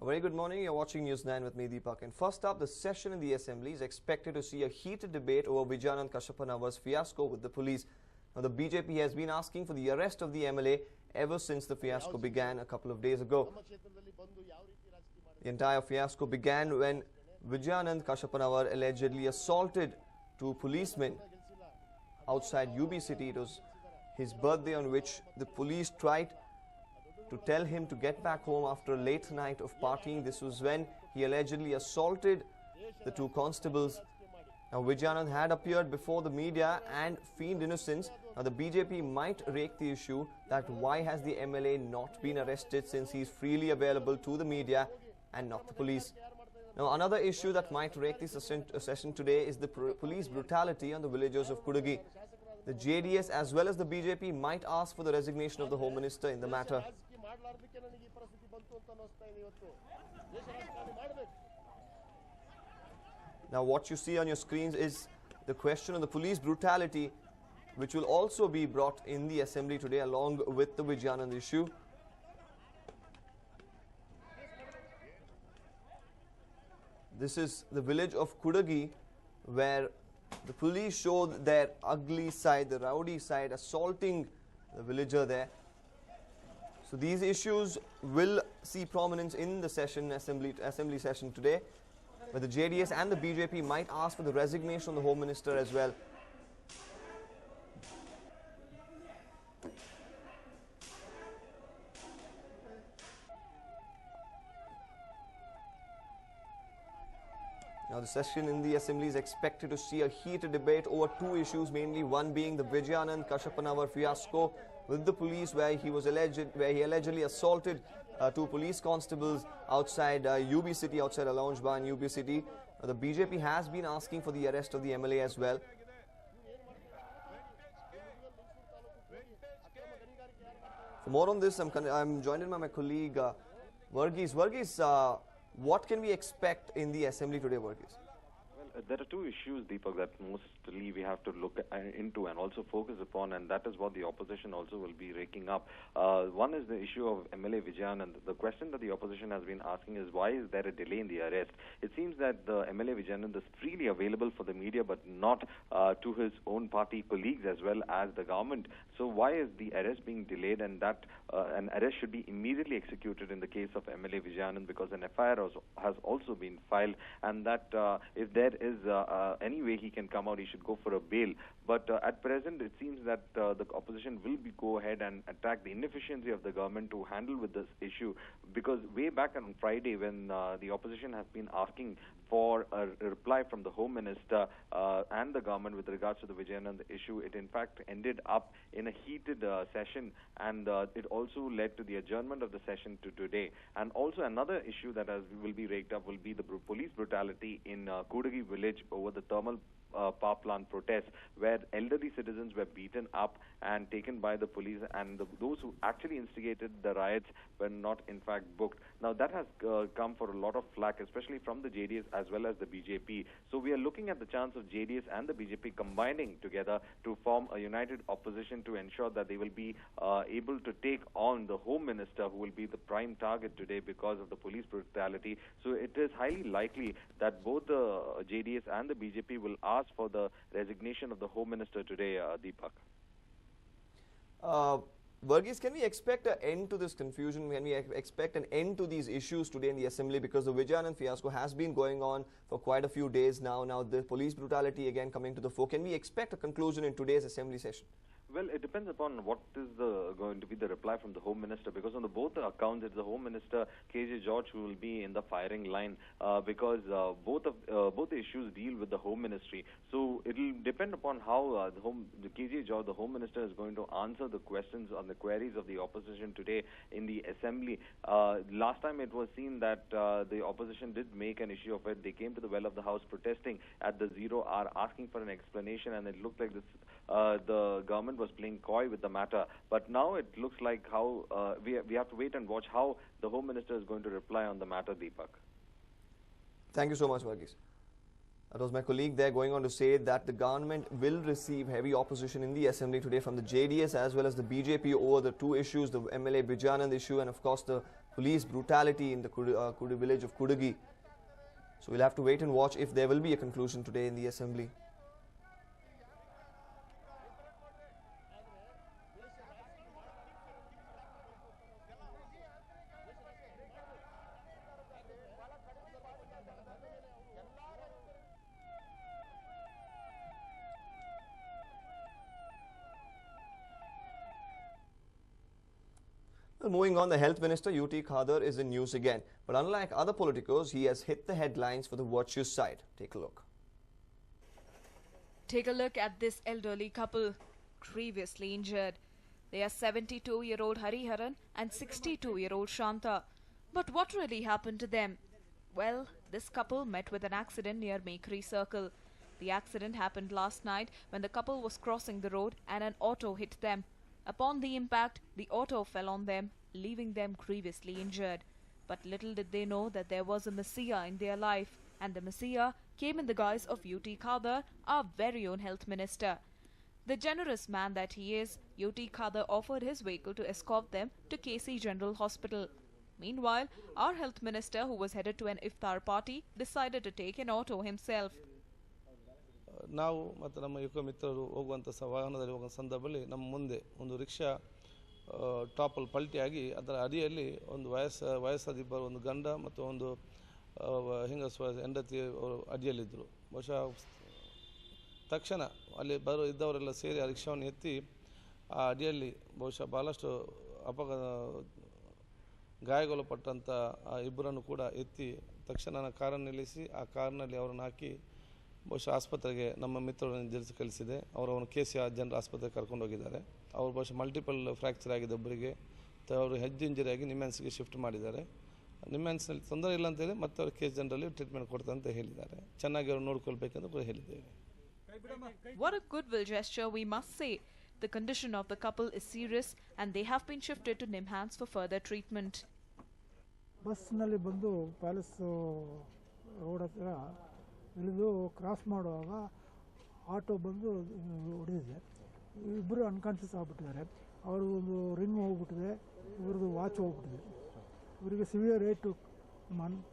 A very good morning. You're watching News 9 with me, Deepak. And first up, the session in the Assembly is expected to see a heated debate over Vijayanand Kashyap's fiasco with the police. Now, the BJP has been asking for the arrest of the MLA ever since the fiasco began a couple of days ago. The entire fiasco began when Vijayanand Kashyap allegedly assaulted two policemen outside UB City. It was his birthday, on which the police tried to tell him to get back home after a late night of partying. This was when he allegedly assaulted the two constables. Now, Vijayanand had appeared before the media and feigned innocence. Now, the BJP might rake the issue that why has the MLA not been arrested, since he is freely available to the media and not the police. Now, another issue that might rake the session today is the police brutality on the villagers of Kudagi. The JDS as well as the BJP might ask for the resignation of the Home Minister in the matter. Now, what you see on your screens is the question of the police brutality, which will also be brought in the Assembly today along with the Vijayanand issue. This is the village of Kudagi, where the police showed their ugly side, the rowdy side, assaulting the villager there. So these issues will see prominence in the assembly session today, where the JDS and the BJP might ask for the resignation of the Home Minister as well. Now, the session in the Assembly is expected to see a heated debate over two issues, mainly one being the Vijayanand Kashyap fiasco with the police, where he allegedly assaulted two police constables outside UB City, outside a lounge bar in UB City. The BJP has been asking for the arrest of the MLA as well. For more on this, I'm joined in by my colleague Varghese. Varghese, what can we expect in the Assembly today, Varghese? Well, there are two issues, Deepak, that mostly we have to look into and also focus upon, and that is what the opposition also will be raking up. One is the issue of MLA Vijayanand. The question that the opposition has been asking is, why is there a delay in the arrest? It seems that the MLA Vijayanand is freely available for the media, but not to his own party colleagues as well as the government. So why is the arrest being delayed? And that an arrest should be immediately executed in the case of MLA Vijayanand, because an FIR has also been filed, and that if there is any way he can come out, he should go for a bail. But at present, it seems that the opposition will go ahead and attack the inefficiency of the government to handle with this issue, because way back on Friday, when the opposition has been asking for a reply from the Home Minister and the government with regards to the Vijayanand issue, it in fact ended up in a heated session, and it also led to the adjournment of the session to today. And also another issue that will be raked up will be the police brutality in Kudagi village over the thermal power plant protest, where elderly citizens were beaten up and taken by the police, and those who actually instigated the riots were not in fact booked. Now, that has come for a lot of flack, especially from the JDS as well as the BJP. So we are looking at the chance of JDS and the BJP combining together to form a united opposition to ensure that they will be able to take on the Home Minister, who will be the prime target today because of the police brutality. So it is highly likely that both the JDS and the BJP will ask for the resignation of the Home Minister today, Deepak. Varghese, can we expect an end to this confusion? Can we expect an end to these issues today in the Assembly? Because the Vijayanand fiasco has been going on for quite a few days now. Now, the police brutality again coming to the fore. Can we expect a conclusion in today's Assembly session? Well, it depends upon what is going to be the reply from the Home Minister, because on both accounts, it's the Home Minister, KJ George, who will be in the firing line, because both the issues deal with the Home Ministry. So it will depend upon how the KJ George, the Home Minister, is going to answer the questions on the queries of the opposition today in the Assembly. Last time it was seen that the opposition did make an issue of it. They came to the well of the House protesting at the 0 hour, asking for an explanation, and it looked like the government was playing coy with the matter. But now it looks like how we have to wait and watch how the Home Minister is going to reply on the matter, Deepak. Thank you so much, Varghese. That was my colleague there going on to say that the government will receive heavy opposition in the Assembly today from the JDS as well as the BJP over the two issues, the MLA Vijayanand issue and of course the police brutality in the Kudu village of Kudagi. So we'll have to wait and watch if there will be a conclusion today in the assembly. Well, moving on, the Health Minister UT Khadar is in news again. But unlike other politicos, he has hit the headlines for the virtuous side. Take a look. Take a look at this elderly couple, grievously injured. They are 72-year-old Hariharan and 62-year-old Shanta. But what really happened to them? Well, this couple met with an accident near Makery Circle. The accident happened last night when the couple was crossing the road and an auto hit them. Upon the impact, the auto fell on them, leaving them grievously injured. But little did they know that there was a messiah in their life, and the messiah came in the guise of UT Khadar, our very own health minister. The generous man that he is, UT Khadar offered his vehicle to escort them to KC General Hospital. Meanwhile, our health minister, who was headed to an iftar party, decided to take an auto himself. ನಾವು ಮತ್ತು ನಮ್ಮ ಯುವ ಮಿತ್ರರು ಹೋಗುವಂಥ ವಾಹನದಲ್ಲಿ ಹೋಗುವ ಸಂದರ್ಭದಲ್ಲಿ ನಮ್ಮ ಮುಂದೆ ಒಂದು ರಿಕ್ಷಾ ಟಾಪಲ್ಲಿ ಪಲ್ಟಿಯಾಗಿ ಅದರ ಅಡಿಯಲ್ಲಿ ಒಂದು ವಯಸ್ಸಾದಿಬ್ಬರು ಒಂದು ಗಂಡ ಮತ್ತು ಒಂದು ಹೆಂಗಸು ಹೆಂಡತಿ ಅಡಿಯಲ್ಲಿದ್ದರು. ಬಹುಶಃ ತಕ್ಷಣ ಅಲ್ಲಿ ಇದ್ದವರೆಲ್ಲ ಸೇರಿ ಆ ರಿಕ್ಷಾವನ್ನು ಎತ್ತಿ ಆ ಅಡಿಯಲ್ಲಿ ಬಹುಶಃ ಭಾಳಷ್ಟು ಗಾಯಗೊಳಪಟ್ಟಂಥ ಆ ಇಬ್ಬರನ್ನು ಕೂಡ ಎತ್ತಿ ತಕ್ಷಣ ಕಾರನ್ನು ನಿಲ್ಲಿಸಿ ಆ ಕಾರ್ನಲ್ಲಿ ಅವರನ್ನು ಹಾಕಿ ಬಹುಶಃ ಆಸ್ಪತ್ರೆಗೆ ನಮ್ಮ ಮಿತ್ರರನ್ನು ಜಲ್ಸಿ ಕಳಿಸಿದೆ. ಅವರನ್ನು KC ಜನರಲ್ ಆಸ್ಪತ್ರೆಗೆ ಕರ್ಕೊಂಡು ಹೋಗಿದ್ದಾರೆ. ಅವರು ಬಹುಶಃ ಮಲ್ಟಿಪಲ್ ಫ್ರ್ಯಾಕ್ಚರ್ ಆಗಿದೆ ಒಬ್ಬರಿಗೆ, ಅವರು ಹೆಡ್ ಇಂಜರಿ ಆಗಿ ನಿಮ್ಯಾನ್ಸ್ಗೆ ಶಿಫ್ಟ್ ಮಾಡಿದ್ದಾರೆ. ನಿಮ್ಯಾನ್ಸ್ನಲ್ಲಿ ತೊಂದರೆ ಇಲ್ಲ ಅಂತೇಳಿ ಮತ್ತೆ ಅವರು KC ಜನರಲ್ಲಿ ಟ್ರೀಟ್ಮೆಂಟ್ ಕೊಡ್ತಾರೆ ಅಂತ ಹೇಳಿದ್ದಾರೆ. ಚೆನ್ನಾಗಿ ಅವರು ನೋಡ್ಕೊಳ್ಬೇಕಂತ ಕೂಡ ಹೇಳಿದ್ದೇವೆ. What a goodwill gesture, we must say. The condition of the couple is serious and they have been shifted to NIMHANS for further treatment. ಬಸ್ನಲ್ಲಿ ಬಂದು ಪ್ಯಾಲೇಸ್ ರೋಡ್ ಹತ್ರ ಇಳಿದು ಕ್ರಾಸ್ ಮಾಡುವಾಗ ಆಟೋ ಬಂದು ಹೊಡೆದಿದೆ. ಇಬ್ಬರು ಅನ್ಕಾನ್ಷಿಯಸ್ ಆಗಿಬಿಟ್ಟಿದ್ದಾರೆ. ಅವರು ಒಂದು ರಿಂಗ್ ಹೋಗ್ಬಿಟ್ಟಿದೆ, ಇವ್ರದ್ದು ವಾಚ್ ಹೋಗ್ಬಿಟ್ಟಿದೆ. ಇವರಿಗೆ ಸಿವಿಯರ್ ಏಟು,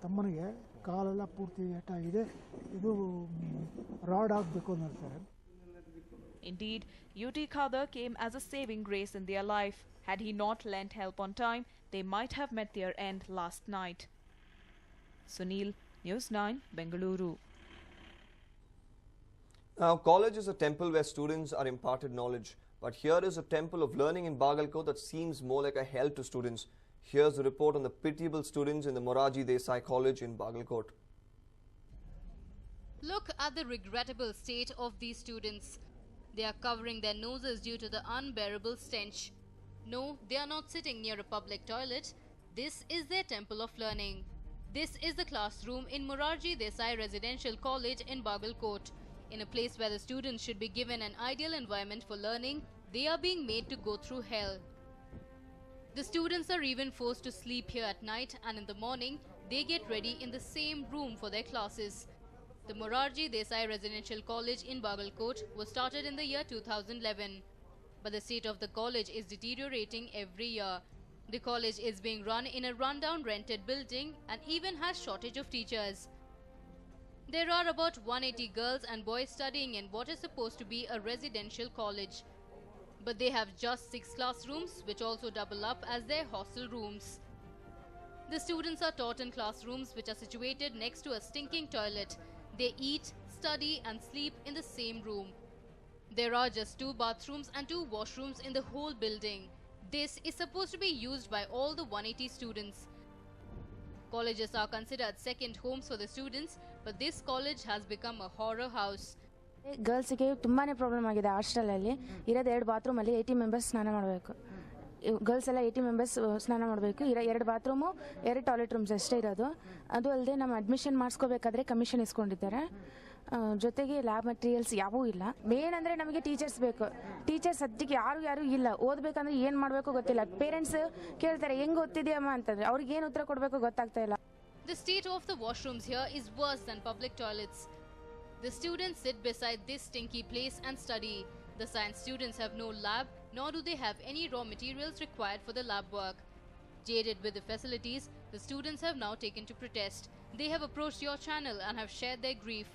ತಮ್ಮನಿಗೆ ಕಾಲೆಲ್ಲ ಪೂರ್ತಿ ಏಟಾಗಿದೆ. ಇದು ರಾಡ್ ಆಗಬೇಕು ಅಂತ ಹೇಳ್ತಾರೆ. Indeed, UT Khadar came as a saving grace in their life. Had he not lent help on time, they might have met their end last night. Sunil, News9, Bengaluru. Now, college is a temple where students are imparted knowledge. But here is a temple of learning in Bagalkot that seems more like a hell to students. Here's a report on the pitiable students in the Moraji Desai College in Bagalkot. Look at the regrettable state of these students. They are covering their noses due to the unbearable stench. No, they are not sitting near a public toilet. This is their temple of learning. This is the classroom in Moraji Desai Residential College in Bagalkot. In a place where the students should be given an ideal environment for learning, they are being made to go through hell. The students are even forced to sleep here at night, and in the morning, they get ready in the same room for their classes. The Moraji Desai Residential College in Bagalkot was started in the year 2011. But the state of the college is deteriorating every year. The college is being run in a rundown rented building and even has shortage of teachers. There are about 180 girls and boys studying in what is supposed to be a residential college. But they have just 6 classrooms, which also double up as their hostel rooms. The students are taught in classrooms which are situated next to a stinking toilet. They eat, study and sleep in the same room. There are just 2 bathrooms and 2 washrooms in the whole building. This is supposed to be used by all the 180 students. Colleges are considered second homes for the students, but this college has become a horror house. ಗರ್ಲ್ಸ್ಗೆ ತುಂಬಾ problem ಆಗಿದೆ. ಹಾಸ್ಟೆಲಲ್ಲಿ ಇರೋದು 2 ಬಾತ್ರೂಮಲ್ಲಿ 80 members ಸ್ನಾನ ಮಾಡಬೇಕು. Girls ಎಲ್ಲ 80 members ಸ್ನಾನ ಮಾಡಬೇಕು. 2 bathroom 2 toilet rooms ಅಷ್ಟೇ ಇರೋದು. ಅದು ಅಲ್ಲದೆ ನಮ್ಮ ಅಡ್ಮಿಷನ್ ಮಾಡಿಸ್ಕೋಬೇಕಾದ್ರೆ ಕಮಿಷನ್ ಇಸ್ಕೊಂಡಿದ್ದಾರೆ. ಜೊತೆಗೆ ಲ್ಯಾಬ್ ಮಟೀರಿಯಲ್ಸ್ ಯಾವೂ ಇಲ್ಲ. ಮೇನ್ ಅಂದರೆ ನಮಗೆ ಟೀಚರ್ಸ್ ಬೇಕು. ಟೀಚರ್ಸ್ ಸದ್ಯಕ್ಕೆ ಯಾರು ಇಲ್ಲ. ಓದಬೇಕಂದ್ರೆ ಏನು ಮಾಡಬೇಕು ಗೊತ್ತಿಲ್ಲ. ಪೇರೆಂಟ್ಸ್ ಕೇಳ್ತಾರೆ ಹೆಂಗೆ ಓದ್ತಿದ್ಯಮ್ಮ ಅಂತಂದ್ರೆ ಅವ್ರಿಗೆ ಏನು ಉತ್ತರ ಕೊಡಬೇಕು ಗೊತ್ತಾಗ್ತಾ ಇಲ್ಲ. The state of the washrooms here is worse than public toilets. The students sit beside this stinky place and study. The science students have no lab, nor do they have any raw materials required for the lab work. Jaded with the facilities, the students have now taken to protest. They have approached your channel and have shared their grief.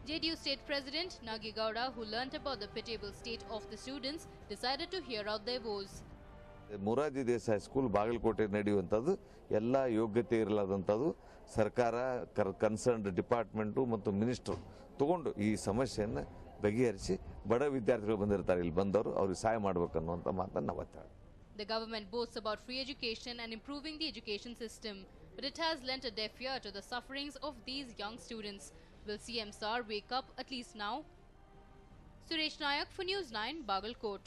JDU State President Nagi Gowda, who learnt about the pitiable state of the students, decided to hear out their woes. Morarji Desai school Bagalkote ನಡೆಯುವಂಥದ್ದು ಎಲ್ಲ ಯೋಗ್ಯತೆ ಇರಲಾದಂಥದ್ದು ಸರ್ಕಾರ concerned department ಮತ್ತು minister ತಗೊಂಡು ಈ ಸಮಸ್ಯೆಯನ್ನು ಬಗೆಹರಿಸಿ ಬಡ ವಿದ್ಯಾರ್ಥಿಗಳು ಬಂದಿರ್ತಾರೆ ಇಲ್ಲಿ ಬಂದವರು ಅವ್ರಿಗೆ ಸಹಾಯ ಮಾಡಬೇಕನ್ನುವಂಥ ಮಾತನ್ನು ನಾವು ಹೇಳ್ತೇವೆ. The government boasts about free education and improving the education system, but it has lent a deaf ear to the sufferings of these young students. Will CM Sir wake up at least now? Suresh Nayak for News 9, Bagalkot.